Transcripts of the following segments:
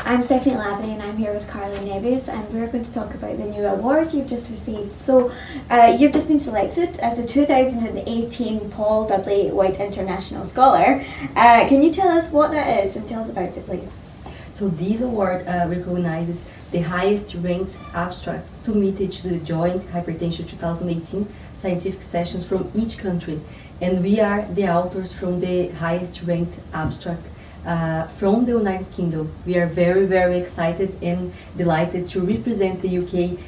I'm Stephanie Lavery and I'm here with Karla Neves, and we're going to talk about the new award you've just received. So you've just been selected as a 2018 Paul Dudley White International Scholar. Can you tell us what that is and tell us about it, please? So this award recognizes the highest ranked abstract submitted to the Joint Hypertension 2018 scientific sessions from each country. And we are the authors from the highest ranked abstract from the United Kingdom. We are very, very excited and delighted to represent the UK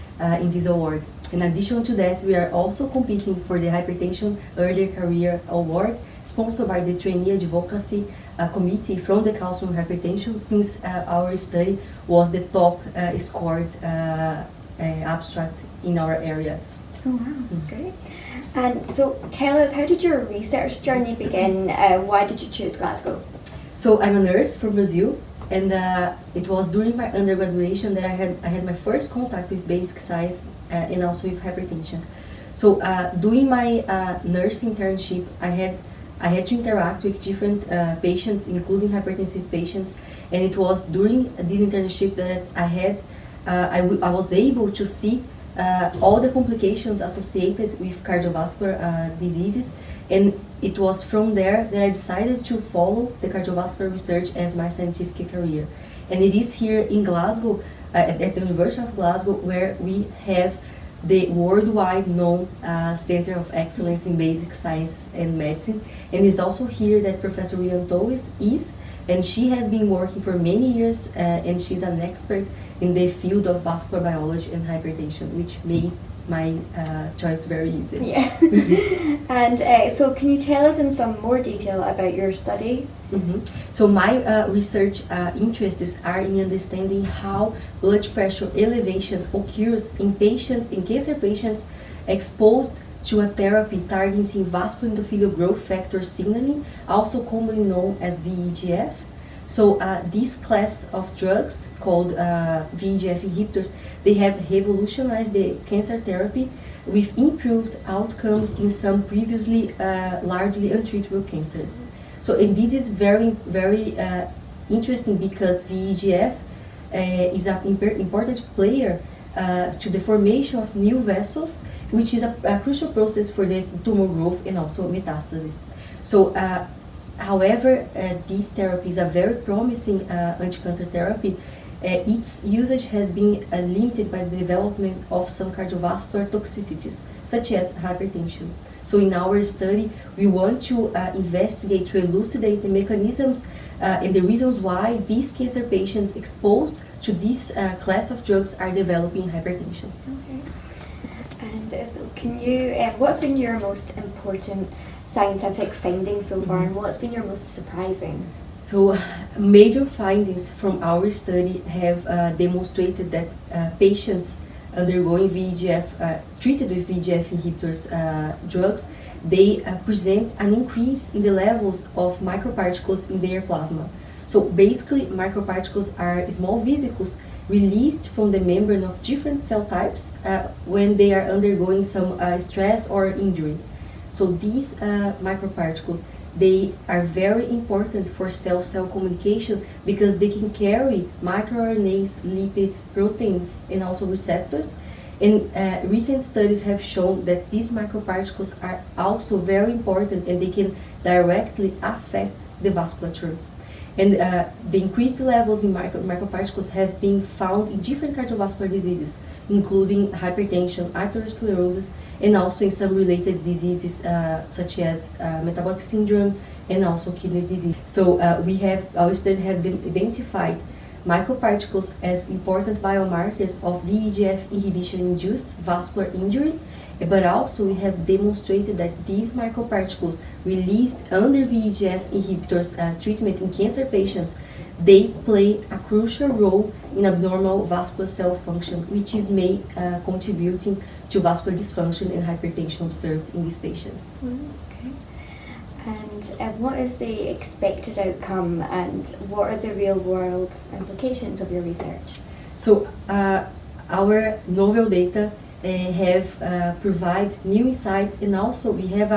in this award. In addition to that, we are also competing for the Hypertension Early Career Award, sponsored by the Trainee Advocacy Committee from the Council on Hypertension, since our study was the top scored abstract in our area. Oh wow, that's great. And so tell us, how did your research journey begin? Why did you choose Glasgow? So I'm a nurse from Brazil, and it was during my undergraduation that I had my first contact with basic science and also with hypertension. So doing my nursing internship, I had to interact with different patients, including hypertensive patients, and it was during this internship that I was able to see all the complications associated with cardiovascular diseases, and it was from there that I decided to follow the cardiovascular research as my scientific career. And it is here in Glasgow, at the University of Glasgow, where we have the worldwide known Center of Excellence in Basic Sciences and Medicine. And it's also here that Professor Rian Toes is, and she has been working for many years, and she's an expert in the field of vascular biology and hypertension, which made my choice very easy. Yeah. And so can you tell us in some more detail about your study? So my research interests are in understanding how blood pressure elevation occurs in patients, in cancer patients, exposed to a therapy targeting vascular endothelial growth factor signaling, also commonly known as VEGF. So this class of drugs called VEGF inhibitors, they have revolutionized the cancer therapy with improved outcomes in some previously largely untreatable cancers. So and this is very, very interesting because VEGF is an important player to the formation of new vessels, which is a crucial process for the tumor growth and also metastasis. So however, this therapy is a very promising anti-cancer therapy. Its usage has been limited by the development of some cardiovascular toxicities, such as hypertension. So in our study, we want to investigate, to elucidate the mechanisms and the reasons why these cancer patients exposed to this class of drugs are developing hypertension. Okay. And so can you, what's been your most important scientific findings so far, and what's been your most surprising? So major findings from our study have demonstrated that patients undergoing VEGF, treated with VEGF inhibitors drugs, they present an increase in the levels of microparticles in their plasma. So basically, microparticles are small vesicles released from the membrane of different cell types when they are undergoing some stress or injury. So these microparticles, they are very important for cell-cell communication because they can carry microRNAs, lipids, proteins, and also receptors. And recent studies have shown that these microparticles are also very important, and they can directly affect the vasculature. And the increased levels in microparticles have been found in different cardiovascular diseases, including hypertension, atherosclerosis, and also in some related diseases such as metabolic syndrome and also kidney disease. So our study have identified microparticles as important biomarkers of VEGF inhibition-induced vascular injury, but also we have demonstrated that these microparticles released under VEGF inhibitors treatment in cancer patients, they play a crucial role in abnormal vascular cell function, which is contributing to vascular dysfunction and hypertension observed in these patients. Okay. And what is the expected outcome, and what are the real-world implications of your research? So our novel data have provide new insights, and also we have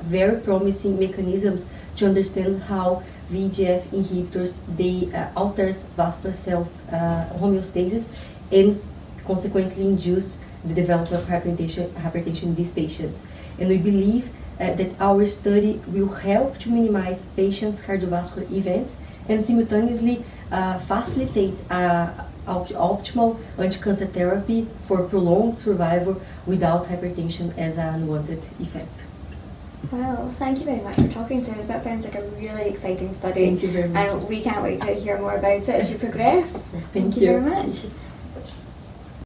very promising mechanisms to understand how VEGF inhibitors they alters vascular cells homeostasis and consequently induce the development of hypertension in these patients. And we believe that our study will help to minimize patients' cardiovascular events and simultaneously facilitate optimal anti-cancer therapy for prolonged survival without hypertension as an unwanted effect. Well, thank you very much for talking to us. That sounds like a really exciting study. Thank you very much. And we can't wait to hear more about it as you progress. Thank you very much.